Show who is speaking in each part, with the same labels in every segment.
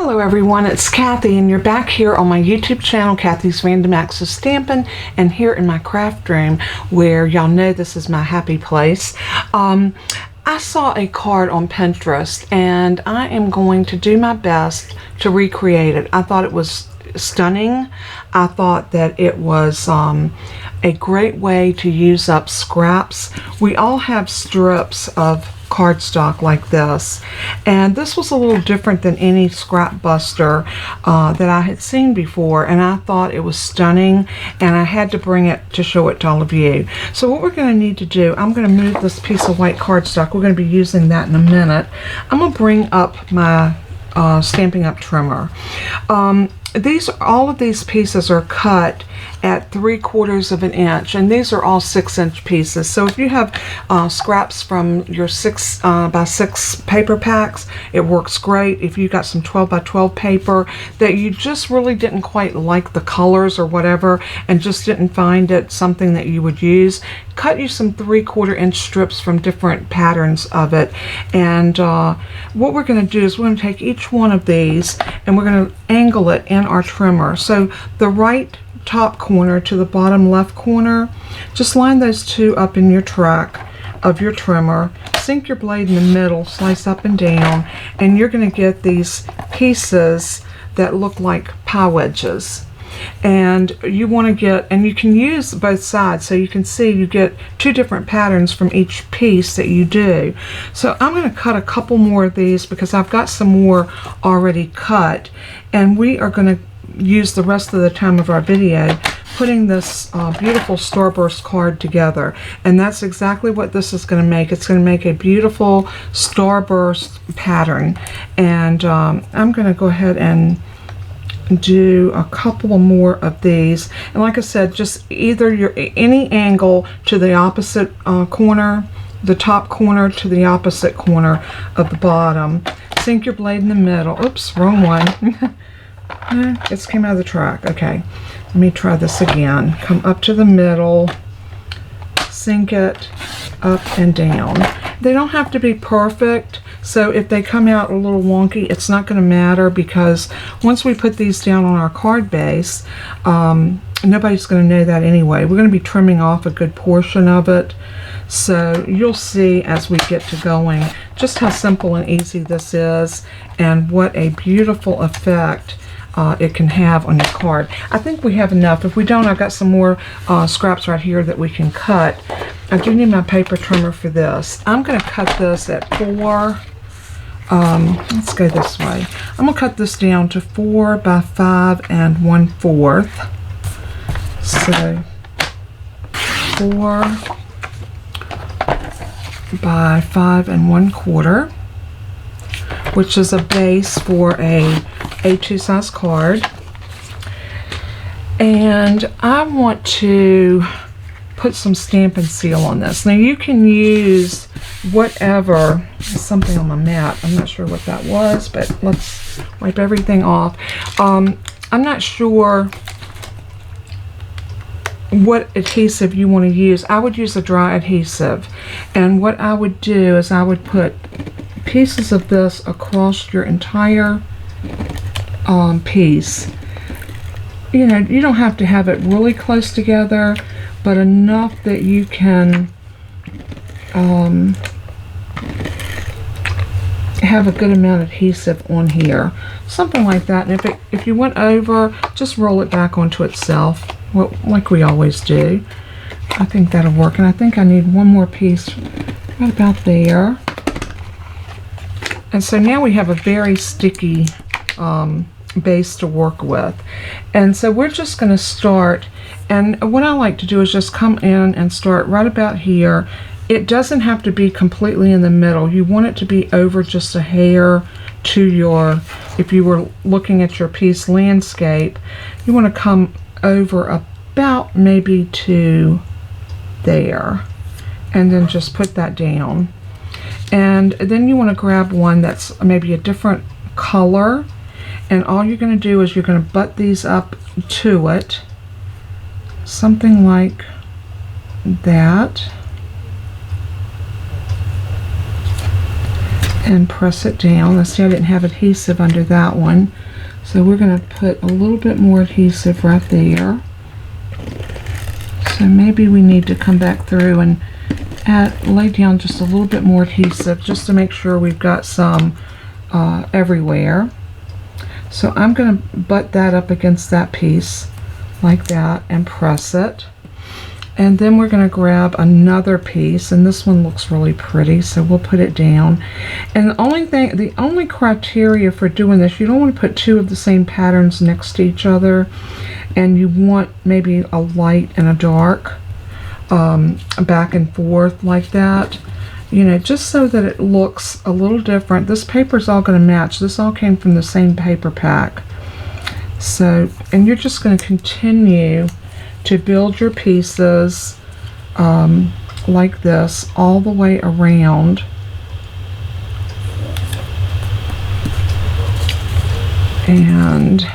Speaker 1: Hello everyone, it's Kathy and you're back here on my YouTube channel, Kathy's Random Acts of Stampin', and here in my craft room where y'all know this is my happy place. I saw a card on Pinterest and I am going to do my best to recreate it. I thought it was stunning. I thought that it was a great way to use up scraps. We all have strips of cardstock like this, and this was a little different than any scrap buster that I had seen before, and I thought it was stunning and I had to bring it to show it to all of you. So what we're going to need to do, I'm going to move this piece of white cardstock. We're going to be using that in a minute. I'm going to bring up my Stampin' Up! Trimmer. All of these pieces are cut at 3/4 of an inch, and these are all 6-inch pieces. So if you have scraps from your 6 by 6 paper packs, it works great. If you got some 12 by 12 paper that you just really didn't quite like the colors or whatever, and just didn't find it something that you would use, cut you some 3/4 inch strips from different patterns of it. And what we're going to do is we're going to take each one of these and we're going to angle it in our trimmer. So the right top corner to the bottom left corner, just line those two up in your track of your trimmer, sink your blade in the middle, slice up and down, and you're going to get these pieces that look like pie wedges. And you want to get, and you can use both sides, so you can see you get 2 different patterns from each piece that you do. So I'm going to cut a couple more of these because I've got some more already cut, and we are going to use the rest of the time of our video putting this beautiful Starburst card together, and that's exactly what this is going to make. It's going to make a beautiful Starburst pattern, and I'm going to go ahead and do a couple more of these. And like I said, just either any angle to the opposite corner, the top corner to the opposite corner of the bottom. Sink your blade in the middle. Oops, wrong one. It came out of the track. Okay, let me try this again. Come up to the middle, sink it up and down. They don't have to be perfect, so if they come out a little wonky, it's not going to matter, because once we put these down on our card base, nobody's going to know that anyway. We're going to be trimming off a good portion of it, so you'll see as we get to going just how simple and easy this is and what a beautiful effect it can have on your card. I think we have enough. If we don't, I've got some more scraps right here that we can cut. I do need my paper trimmer for this. I'm going to cut this at 4. Let's go this way. I'm going to cut this down to 4 by 5 1/4. So 4 by 5 1/4, which is a base for a A2 size card. And I want to put some Stampin' Seal on this. Now you can use whatever. There's something on my mat. I'm not sure what that was, but let's wipe everything off. I'm not sure what adhesive you want to use. I would use a dry adhesive, and what I would do is I would put pieces of this across your entire piece. You know, you don't have to have it really close together, but enough that you can have a good amount of adhesive on here, something like that. And if you went over, just roll it back onto itself, like we always do. I think that'll work. And I think I need one more piece right about there. And so now we have a very sticky base to work with. And so we're just going to start, and what I like to do is just come in and start right about here. It doesn't have to be completely in the middle. You want it to be over just a hair to your, if you were looking at your piece landscape, you want to come over about maybe to there, and then just put that down. And then you want to grab one that's maybe a different color, and all you're going to do is you're going to butt these up to it, something like that. and press it down. Let's see, I didn't have adhesive under that one, so we're going to put a little bit more adhesive right there. So maybe we need to come back through and lay down just a little bit more adhesive just to make sure we've got some everywhere. So I'm going to butt that up against that piece like that and press it. And then we're going to grab another piece, and this one looks really pretty, so we'll put it down. And the only criteria for doing this, you don't want to put two of the same patterns next to each other, and you want maybe a light and a dark back and forth like that, you know, just so that it looks a little different. This paper's all going to match. This all came from the same paper pack. So, and you're just going to continue to build your pieces like this all the way around. And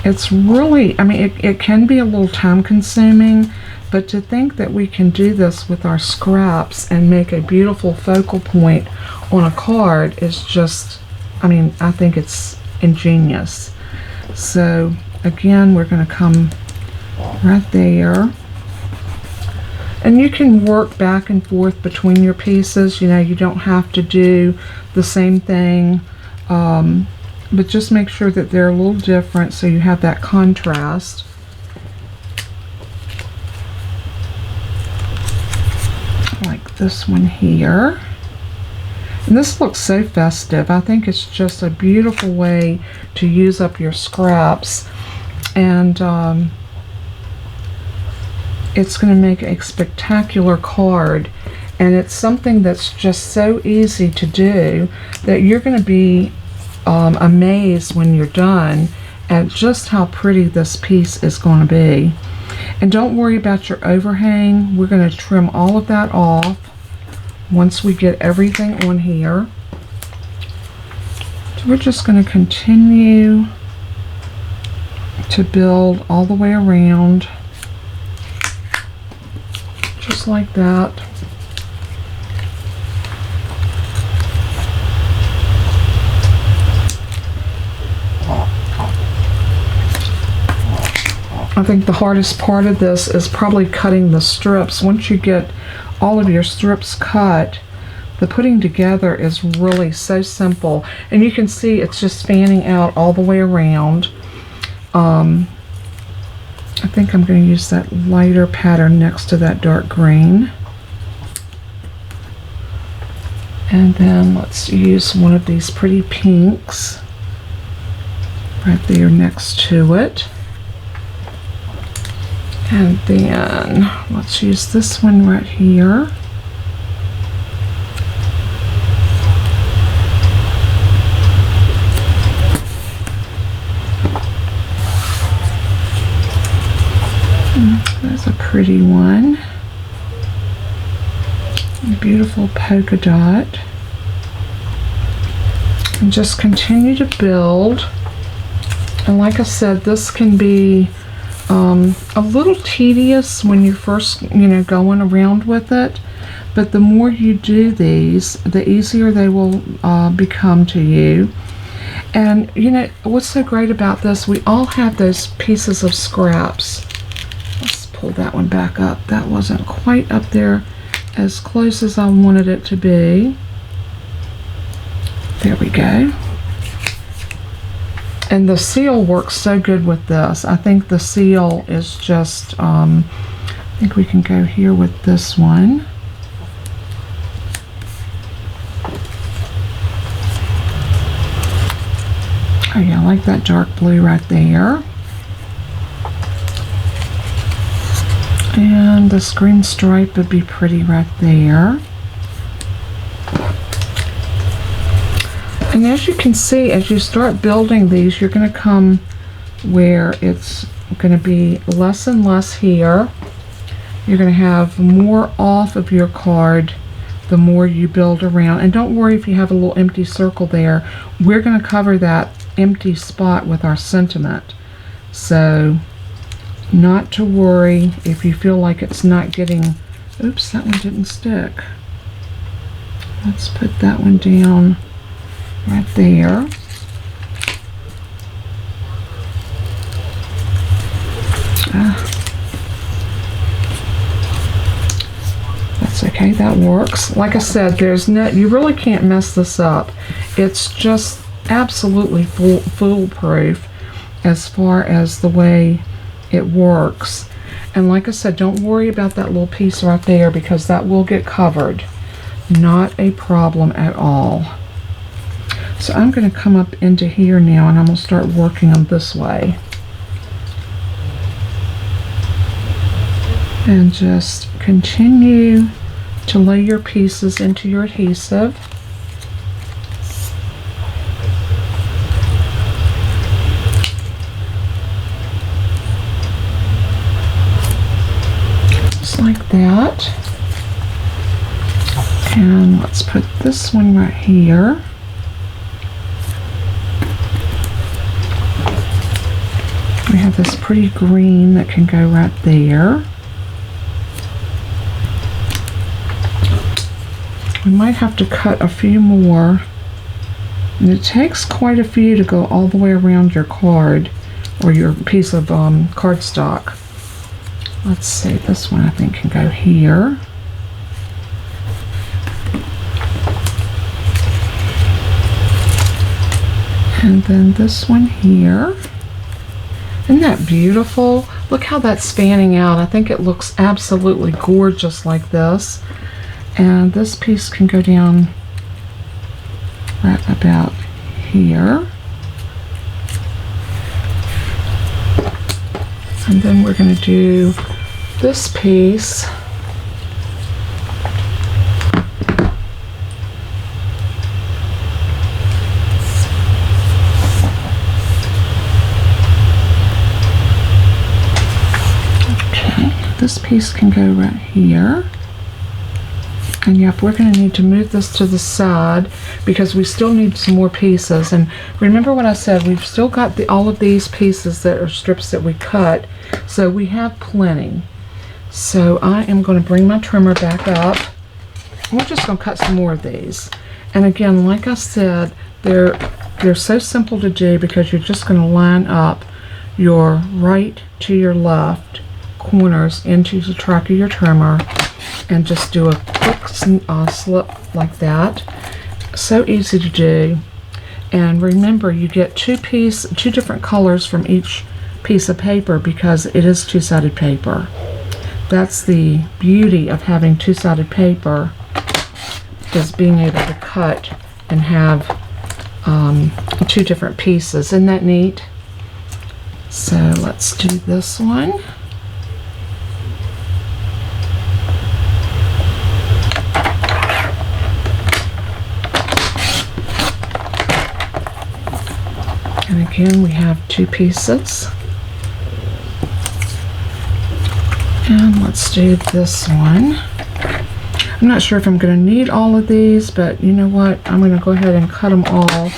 Speaker 1: it's really, I mean, it can be a little time consuming, but to think that we can do this with our scraps and make a beautiful focal point on a card is just, I mean, I think it's ingenious. So again, we're going to come right there, and you can work back and forth between your pieces. You know, you don't have to do the same thing, but just make sure that they're a little different so you have that contrast. Like this one here. And this looks so festive. I think it's just a beautiful way to use up your scraps, and it's going to make a spectacular card, and it's something that's just so easy to do that you're going to be amazed when you're done at just how pretty this piece is going to be. And don't worry about your overhang. We're going to trim all of that off once we get everything on here. So we're just going to continue to build all the way around, just like that. I think the hardest part of this is probably cutting the strips. Once you get all of your strips cut, the putting together is really so simple. And you can see it's just fanning out all the way around. I think I'm going to use that lighter pattern next to that dark green. And then let's use one of these pretty pinks right there next to it. And then let's use this one right here. That's a pretty one. A beautiful polka dot. And just continue to build. And like I said, this can be a little tedious when you're first, going around with it, but the more you do these, the easier they will become to you. And what's so great about this, we all have those pieces of scraps. Let's pull that one back up. That wasn't quite up there as close as I wanted it to be. There we go. And the seal works so good with this. I think the seal is just, I think we can go here with this one. Oh yeah, I like that dark blue right there. And this green stripe would be pretty right there. And as you can see, as you start building these, you're going to come where it's going to be less and less here. You're going to have more off of your card the more you build around. And don't worry if you have a little empty circle there. We're going to cover that empty spot with our sentiment. So not to worry if you feel like it's not getting, oops, that one didn't stick. Let's put that one down right there. That's okay, that works. Like I said, you really can't mess this up. It's just absolutely foolproof as far as the way it works. And like I said, don't worry about that little piece right there because that will get covered. Not a problem at all. So I'm going to come up into here now and I'm going to start working them this way. And just continue to lay your pieces into your adhesive. Just like that. And let's put this one right here. We have this pretty green that can go right there. We might have to cut a few more, and it takes quite a few to go all the way around your card or your piece of cardstock. Let's see, this one I think can go here. And then this one here. Isn't that beautiful? Look how that's fanning out. I think it looks absolutely gorgeous like this. And this piece can go down right about here. And then we're going to do this piece. Okay, this piece can go right here. And yep, we're going to need to move this to the side because we still need some more pieces. And remember what I said, we've still got all of these pieces that are strips that we cut, so we have plenty. So I am going to bring my trimmer back up. We're just going to cut some more of these. And again, like I said, they're so simple to do because you're just going to line up your right to your left corners into the track of your trimmer and just do a quick slip like that. So easy to do. And remember, you get two different colors from each piece of paper because it is two-sided paper. That's the beauty of having two-sided paper, is being able to cut and have two different pieces. Isn't that neat? So let's do this one. And again, we have two pieces. And let's do this one. I'm not sure if I'm going to need all of these, but you know what? I'm going to go ahead and cut them all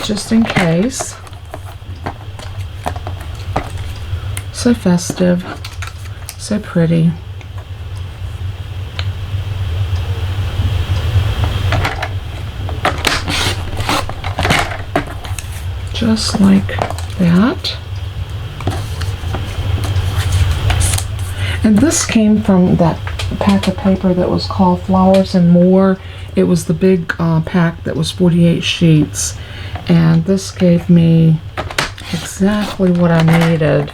Speaker 1: just in case. So festive, so pretty. Just like that. And this came from that pack of paper that was called Flowers and More. It was the big pack that was 48 sheets. And this gave me exactly what I needed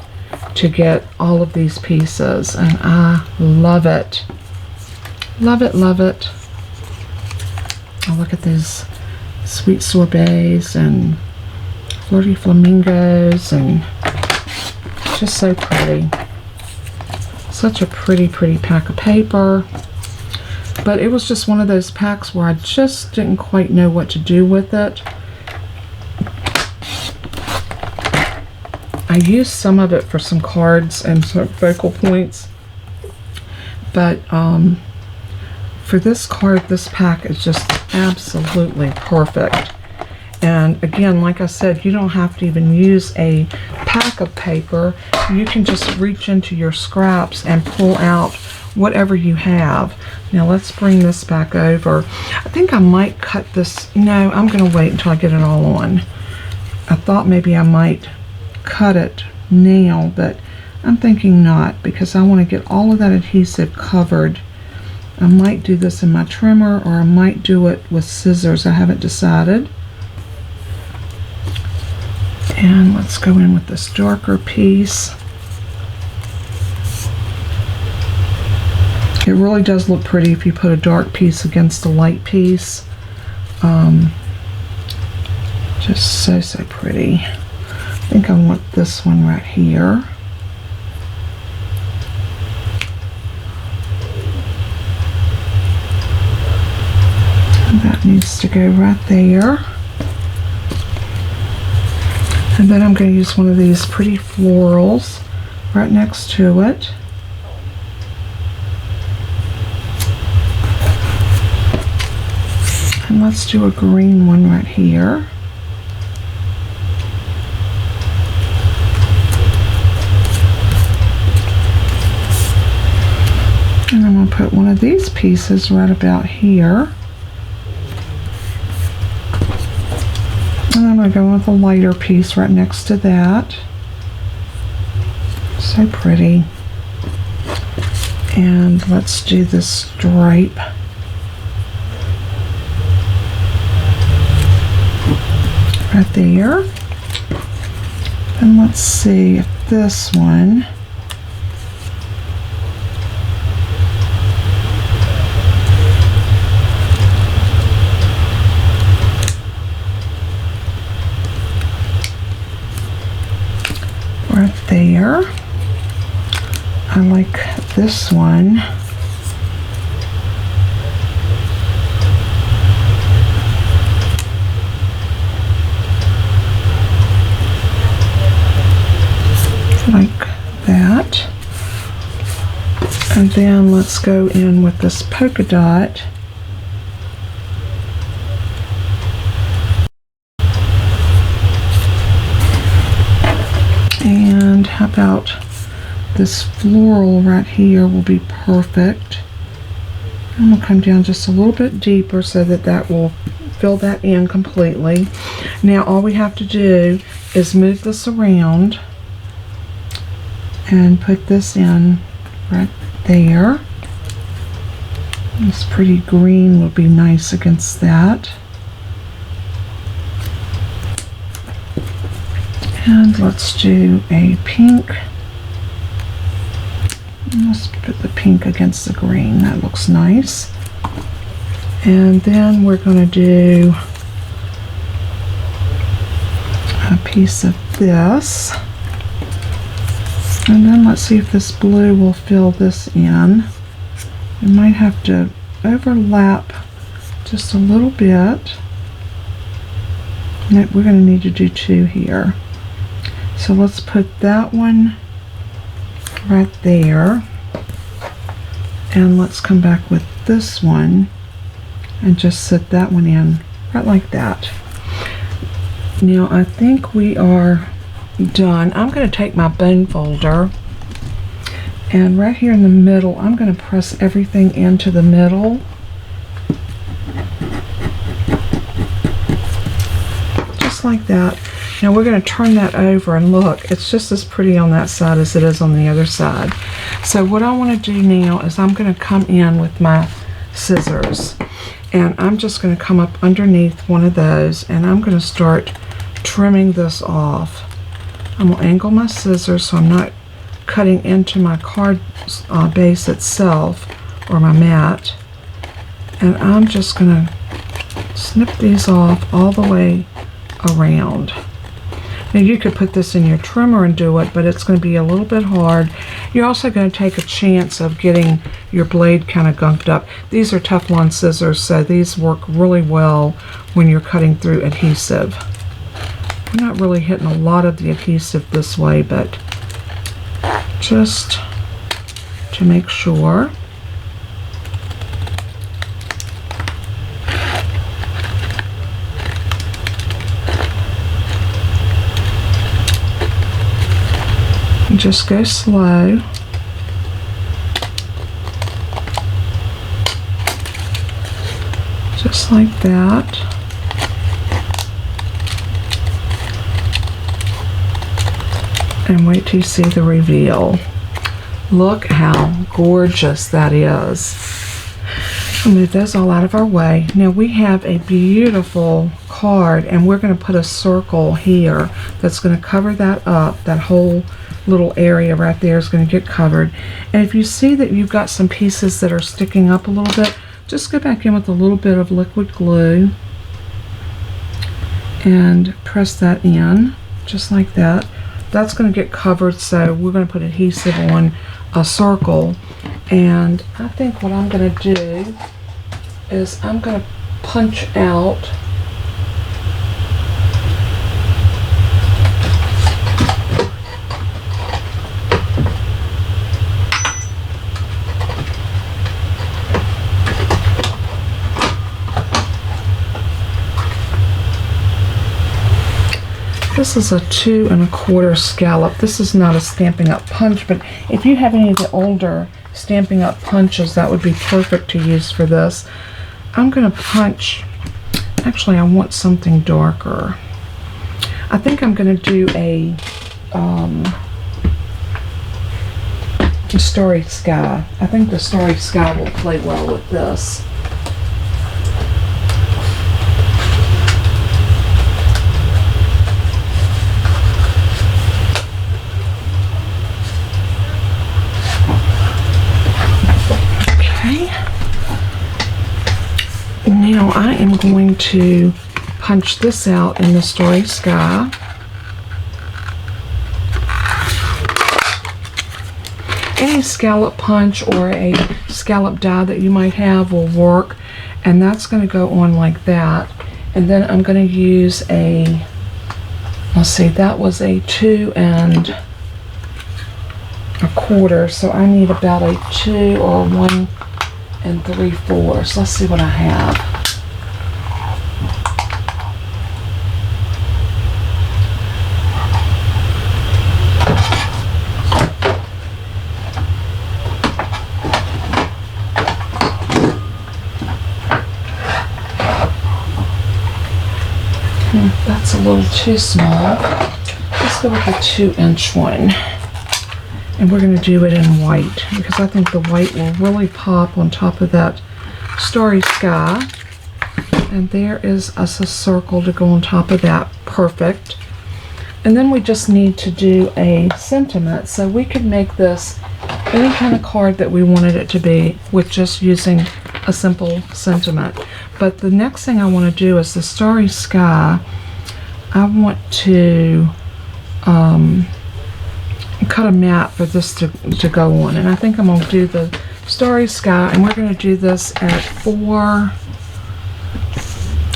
Speaker 1: to get all of these pieces. And I love it. Love it, love it. Oh, look at these sweet sorbets and flirty flamingos, and just so pretty. Such a pretty pack of paper. But it was just one of those packs where I just didn't quite know what to do with it. I used some of it for some cards and some focal points, but for this card, this pack is just absolutely perfect. And again, like I said, you don't have to even use a pack of paper. You can just reach into your scraps and pull out whatever you have. Now let's bring this back over. I think I might cut this. No, I'm going to wait until I get it all on. I thought maybe I might cut it now, but I'm thinking not, because I want to get all of that adhesive covered. I might do this in my trimmer, or I might do it with scissors. I haven't decided. And let's go in with this darker piece. It really does look pretty if you put a dark piece against a light piece. Just so pretty. I think I want this one right here. And that needs to go right there. And then I'm going to use one of these pretty florals right next to it. And let's do a green one right here. And I'm going to put one of these pieces right about here. And I'm going to go with a lighter piece right next to that. So pretty. And let's do this stripe. Right there. And let's see if this one right there. I like this one. Like that. And then let's go in with this polka dot. And how about this floral right here will be perfect. I'm going to come down just a little bit deeper so that that will fill that in completely. Now all we have to do is move this around and put this in right there. This pretty green will be nice against that. And let's do a pink. And let's put the pink against the green. That looks nice. And then we're going to do a piece of this. And then let's see if this blue will fill this in. We might have to overlap just a little bit. And we're going to need to do two here. So let's put that one right there. And let's come back with this one and just set that one in right like that. Now I think we are done. I'm going to take my bone folder, and right here in the middle I'm going to press everything into the middle. Just like that. Now we're going to turn that over, and look, it's just as pretty on that side as it is on the other side. So what I want to do now is I'm going to come in with my scissors, and I'm just going to come up underneath one of those, and I'm going to start trimming this off. I'm going to angle my scissors so I'm not cutting into my card base itself or my mat. And I'm just going to snip these off all the way around. Now you could put this in your trimmer and do it, but it's going to be a little bit hard. You're also going to take a chance of getting your blade kind of gunked up. These are Teflon scissors, so these work really well when you're cutting through adhesive. We're not really hitting a lot of the adhesive this way, but just to make sure. And just go slow. just like that. And wait till you see the reveal. Look how gorgeous that is. I'll move those all out of our way. Now we have a beautiful card, and we're going to put a circle here that's going to cover that up. That whole little area right there is going to get covered. And if you see that you've got some pieces that are sticking up a little bit, just go back in with a little bit of liquid glue and press that in just like that. That's going to get covered, so we're going to put adhesive on a circle. And I think what I'm going to do is I'm going to punch out this is a 2 1/4 scallop. This is not a Stampin' Up! Punch, but if you have any of the older Stampin' Up! Punches, that would be perfect to use for this. I'm going to punch, actually I want something darker. I think I'm going to do a Starry Sky. I think the Starry Sky will play well with this. Now I am going to punch this out in the Starry Sky. Any scallop punch or a scallop die that you might have will work, and that's going to go on like that. And then I'm going to use a, let's see, that was a 2 1/4, so I need about a 2 or 1 3/4. Let's see what I have. That's a little too small. Let's go with a 2-inch one. And we're going to do it in white because I think the white will really pop on top of that Starry Sky. And there is us a circle to go on top of that. Perfect. And then we just need to do a sentiment. So we could make this any kind of card that we wanted it to be with just using a simple sentiment. But the next thing I want to do is the Starry Sky. I want to cut a mat for this to go on, and I think I'm going to do the Starry Sky, and we're going to do this at 4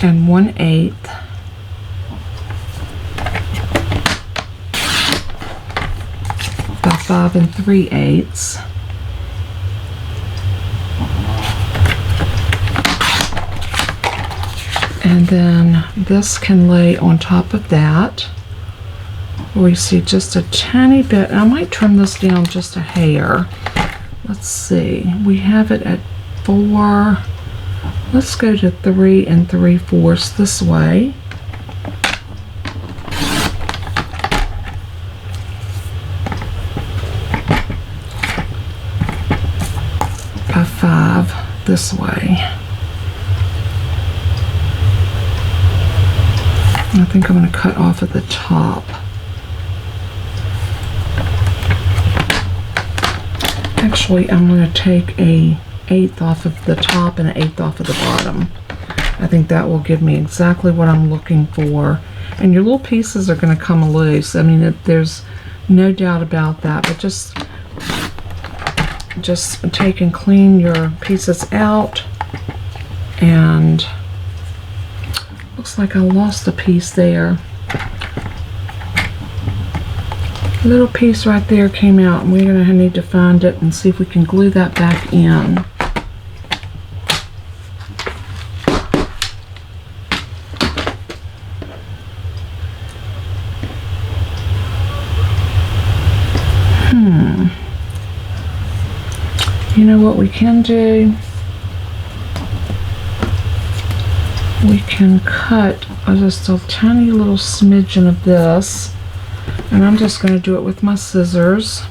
Speaker 1: 1/8 by 5 3/8. And then this can lay on top of that. We see just a tiny bit. I might trim this down just a hair. Let's see. We have it at 4. Let's go to 3 3/4 this way. By 5 this way. I think I'm going to cut off at the top. Actually, I'm going to take a 1/8 off of the top and an 1/8 off of the bottom. I think that will give me exactly what I'm looking for. And your little pieces are going to come loose. I mean, there's no doubt about that. But just take and clean your pieces out. And looks like I lost a piece there. A little piece right there came out, and we're going to need to find it and see if we can glue that back in. You know what we can do? we can cut just a tiny little smidgen of this, and I'm just going to do it with my scissors.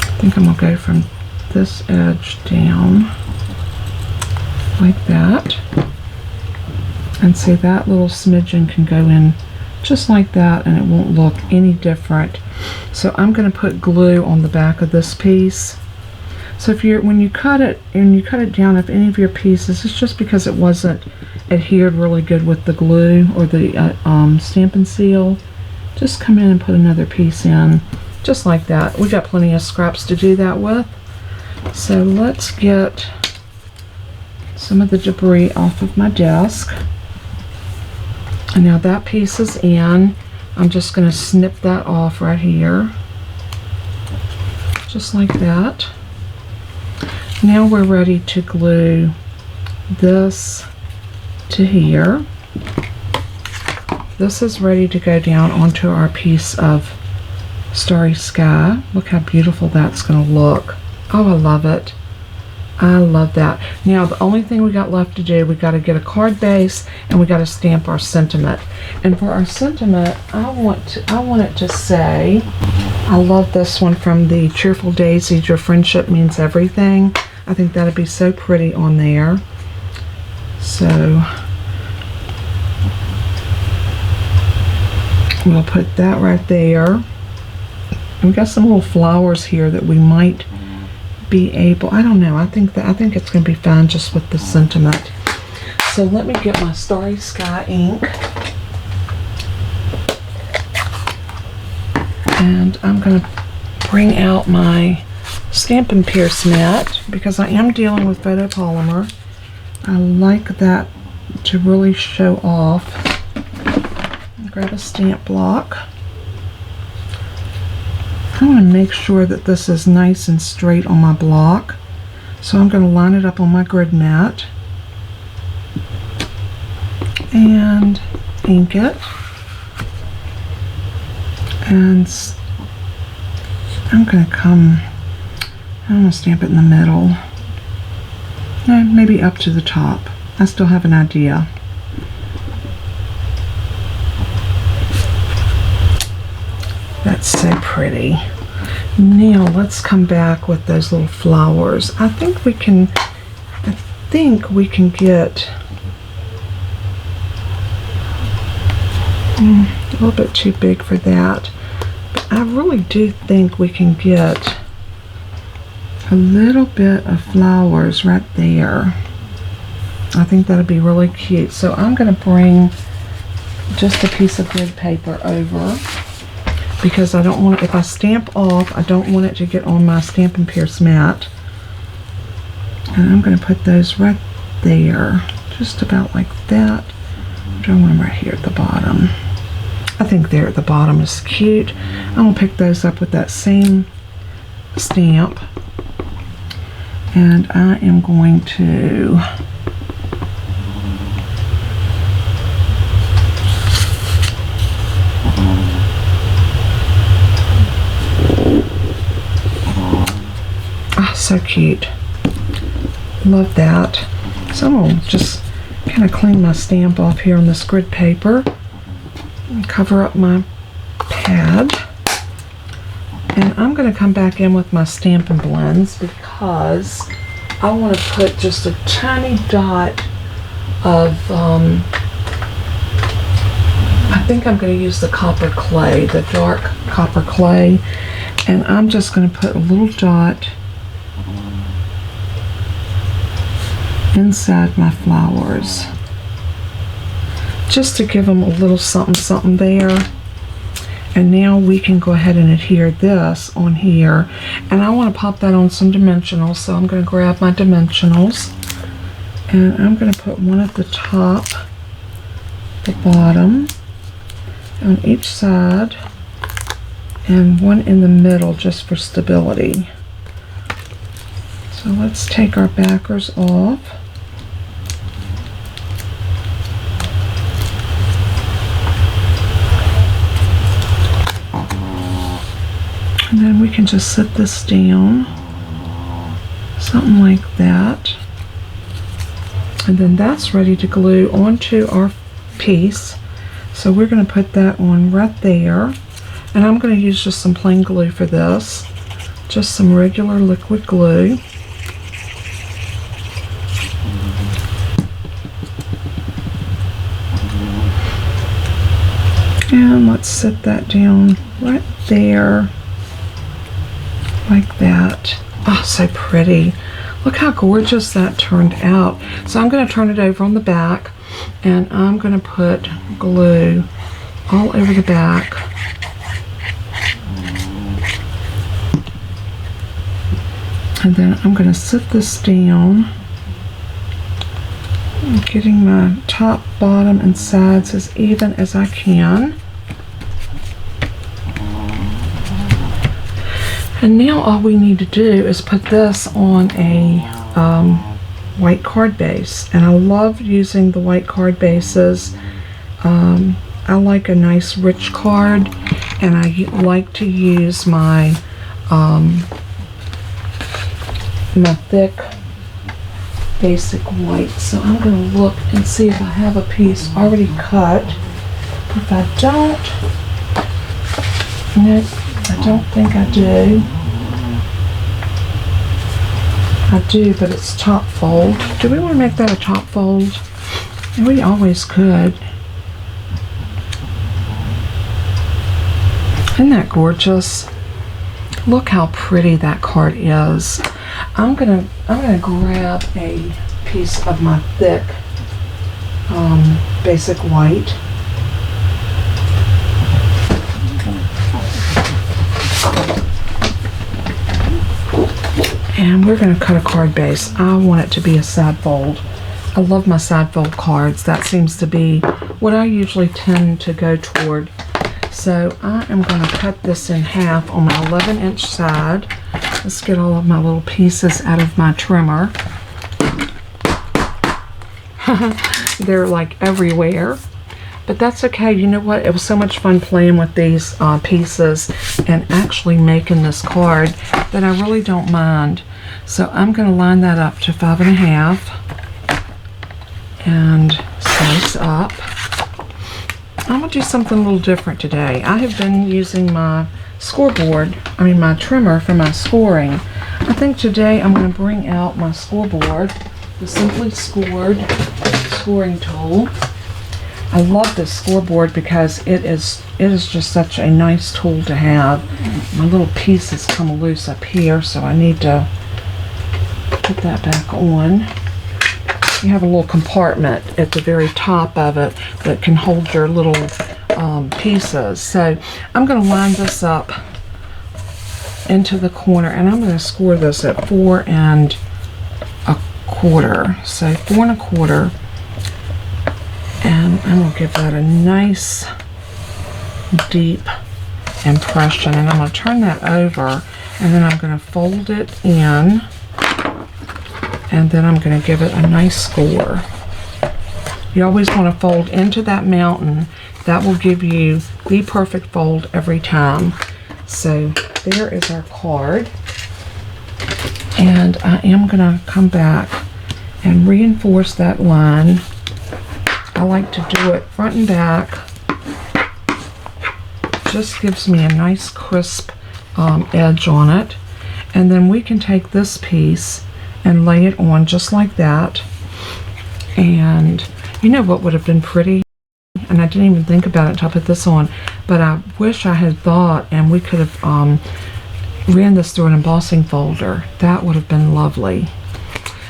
Speaker 1: I think I'm going to go from this edge down like that, and see that little smidgen can go in just like that, and it won't look any different. So I'm going to put glue on the back of this piece. So if you're, when you cut it and you cut it down, if any of your pieces, it's just because it wasn't adhered really good with the glue or the Stampin' Seal, just come in and put another piece in just like that. We got plenty of scraps to do that with. So let's get some of the debris off of my desk. And now that piece is in. I'm just going to snip that off right here, just like that. Now we're ready to glue this to here. This is ready to go down onto our piece of Starry Sky. Look how beautiful that's going to look. Oh, I love it. I love that. Now the only thing we got left to do, we got to get a card base and we got to stamp our sentiment. And for our sentiment, I want it to say, I love this one from the Cheerful Daisies, your friendship means everything. I think that'd be so pretty on there. So we'll put that right there. We got some little flowers here that we might be able, I don't know, I think it's going to be fine just with the sentiment. So let me get my Starry Sky ink, and I'm going to bring out my Stampin' Pierce mat because I am dealing with photopolymer. I like that to really show off. Grab a stamp block. I want to make sure that this is nice and straight on my block. So I'm going to line it up on my grid mat and ink it. And I'm going to stamp it in the middle. No, maybe up to the top. I still have an idea. That's so pretty. Now let's come back with those little flowers. I think we can get a little bit too big for that. But I really do think we can get a little bit of flowers right there. I think that'll be really cute. So I'm going to bring just a piece of grid paper over, because I don't want it, if I stamp off, I don't want it to get on my Stampin' Pierce mat. And I'm going to put those right there, just about like that. I don't want them right here at the bottom. I think there at the bottom is cute. I'm going to pick those up with that same stamp. And I am going to so cute. Love that. So I'm going to just kind of clean my stamp off here on this grid paper and cover up my pad. And I'm going to come back in with my Stampin' Blends because I want to put just a tiny dot of, I think I'm going to use the copper clay, the dark copper clay. And I'm just going to put a little dot inside my flowers, just to give them a little something something there. And now we can go ahead and adhere this on here, and I want to pop that on some dimensionals, so I'm going to grab my dimensionals and I'm going to put one at the top, the bottom, on each side, and one in the middle just for stability. So let's take our backers off. And then we can just set this down Something like that. And then that's ready to glue onto our piece. So we're going to put that on right there. And I'm going to use just some plain glue for this. Just some regular liquid glue. And let's set that down right there. Like that. Oh, so pretty. Look how gorgeous that turned out. So I'm going to turn it over on the back, and I'm going to put glue all over the back. And then I'm going to sit this down, getting my top, bottom, and sides as even as I can. And now all we need to do is put this on a white card base. And I love using the white card bases. I like a nice rich card, and I like to use my my thick basic white. So I'm going to look and see if I have a piece already cut. If I don't, no, I don't think I do. I do, but it's top fold. Do we want to make that a top fold? We always could. Isn't that gorgeous? Look how pretty that card is. I'm gonna grab a piece of my thick basic white. And we're going to cut a card base. I want it to be a side fold. I love my side fold cards. That seems to be what I usually tend to go toward. So I am going to cut this in half on my 11-inch side. Let's get all of my little pieces out of my trimmer. They're like everywhere. But that's okay. You know what? It was so much fun playing with these pieces and actually making this card that I really don't mind. So I'm going to line that up to 5.5 and slice up. I'm going to do something a little different today. I have been using my my trimmer for my scoring. I think today I'm going to bring out my scoreboard, the Simply Scored scoring tool. I love this scoreboard because it is just such a nice tool to have. My little pieces come loose up here, so I need to put that back on. You have a little compartment at the very top of it that can hold your little pieces. So I'm going to line this up into the corner, and I'm going to score this at 4 1/4. So 4 1/4. And I'm going to give that a nice deep impression. And I'm going to turn that over, and then I'm going to fold it in, and then I'm going to give it a nice score. You always want to fold into that mountain. That will give you the perfect fold every time. So there is our card. And I am going to come back and reinforce that line. I like to do it front and back. Just gives me a nice crisp edge on it. And then we can take this piece and lay it on just like that. And you know what would have been pretty? And I didn't even think about it until I put this on, but I wish I had thought, and we could have ran this through an embossing folder. That would have been lovely.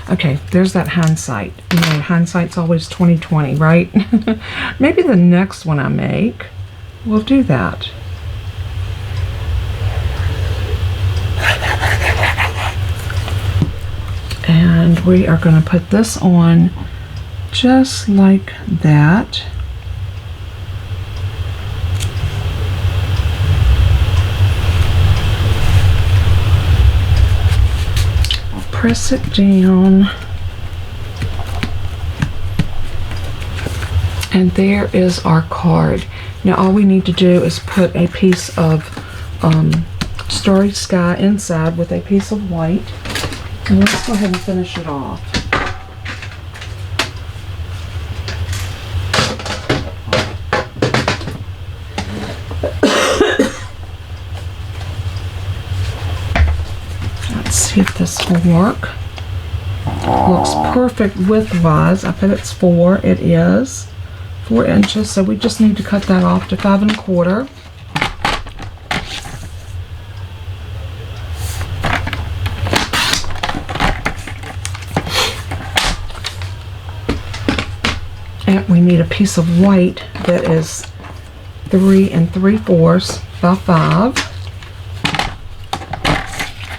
Speaker 1: Okay, there's that hindsight. You know, hindsight's always 20/20, right? Maybe the next one I make, we'll do that. And we are going to put this on just like that. Press it down, and there is our card. Now all we need to do is put a piece of Starry Sky inside with a piece of white. And let's go ahead and finish it off. Let's see if this will work. Looks perfect width-wise. I bet it's 4. It is 4 inches, so we just need to cut that off to 5 1/4. And we need a piece of white that is 3 3/4 by 5.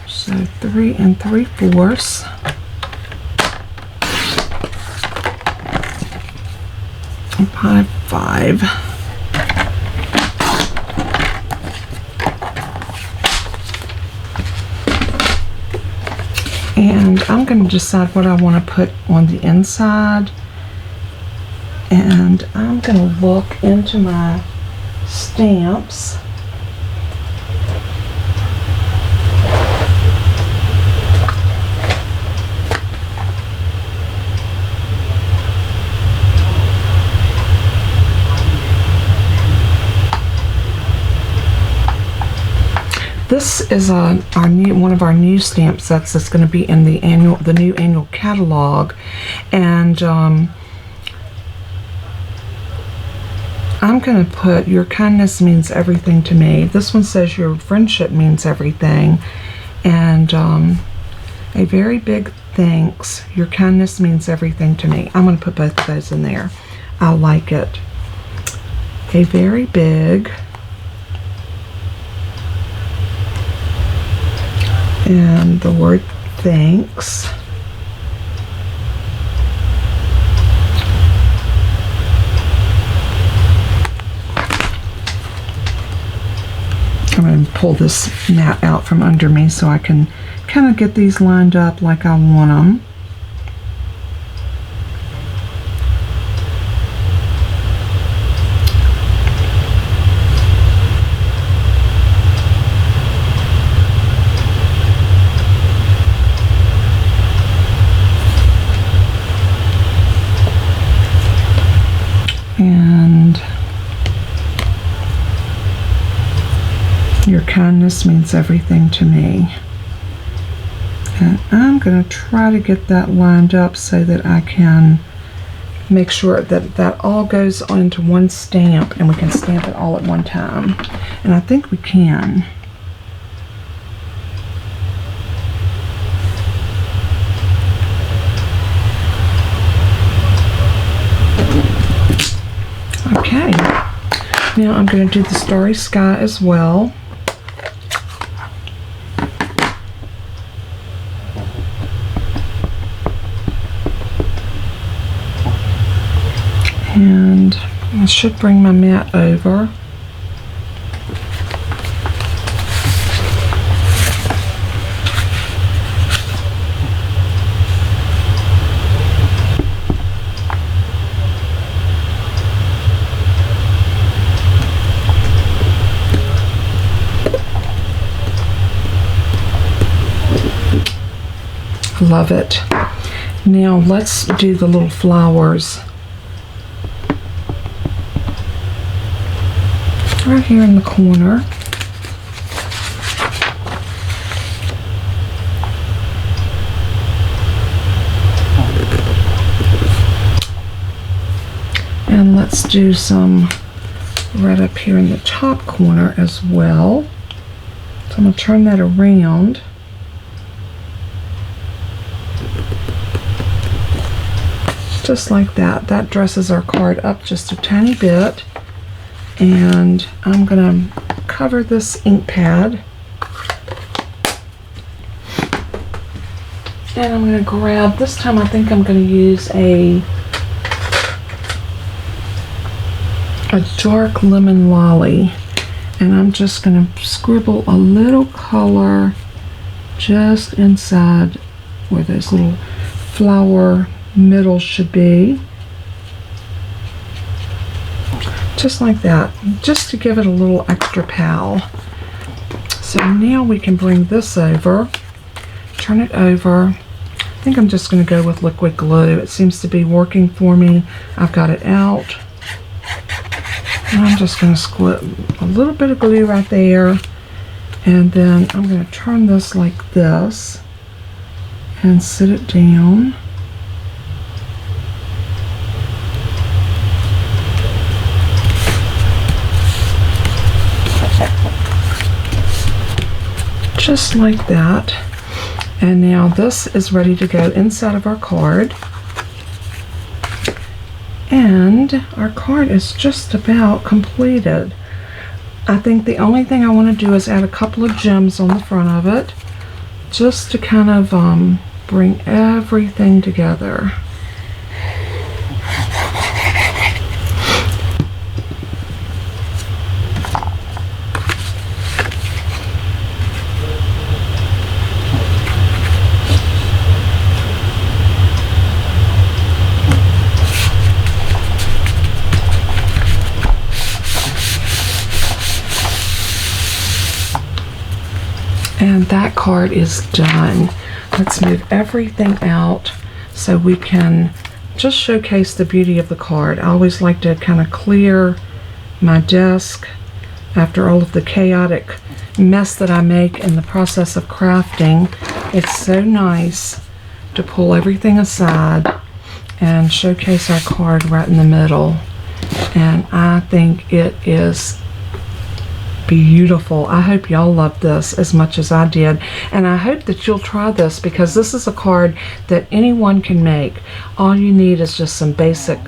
Speaker 1: So 3 3/4. By 5. And I'm going to decide what I want to put on the inside. And I'm going to look into my stamps. This is one of our new stamp sets that's going to be in the new annual catalog, and I'm going to put "Your kindness means everything to me." This one says "Your friendship means everything," and a very big thanks. "Your kindness means everything to me." I'm going to put both of those in there. I like it. A very big. And the word thanks. I'm going to pull this mat out from under me so I can kind of get these lined up like I want them. And "Your kindness means everything to me." And I'm going to try to get that lined up so that I can make sure that that all goes onto one stamp and we can stamp it all at one time. And I think we can. Okay, now I'm going to do the starry sky as well. And I should bring my mat over. Love it. Now let's do the little flowers. Right here in the corner. And let's do some right up here in the top corner as well. So I'm going to turn that around. Just like that. That dresses our card up just a tiny bit. And I'm going to cover this ink pad. And I'm going to grab, this time I think I'm going to use a dark lemon lolly. And I'm just going to scribble a little color just inside where those little flower middle should be, just like that, just to give it a little extra pow. So now we can bring this over, turn it over. I think I'm just going to go with liquid glue. It seems to be working for me. I've got it out. And I'm just going to squirt a little bit of glue right there. And then I'm going to turn this like this and sit it down. Just like that. And now this is ready to go inside of our card. And our card is just about completed. I think the only thing I want to do is add a couple of gems on the front of it, just to kind of bring everything together. And that card is done. Let's move everything out so we can just showcase the beauty of the card. I always like to kind of clear my desk after all of the chaotic mess that I make in the process of crafting. It's so nice to pull everything aside and showcase our card right in the middle. And I think it is beautiful. I hope y'all love this as much as I did, and I hope that you'll try this, because this is a card that anyone can make. All you need is just some basic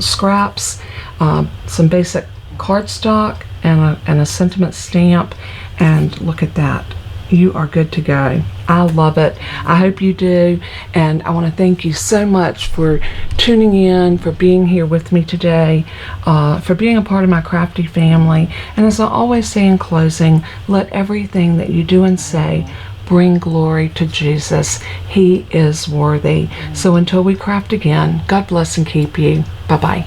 Speaker 1: scraps, some basic cardstock, and a sentiment stamp, and look at that. You are good to go. I love it. I hope you do. And I want to thank you so much for tuning in, for being here with me today, for being a part of my crafty family. And as I always say in closing, let everything that you do and say bring glory to Jesus. He is worthy. So until we craft again, God bless and keep you. Bye-bye.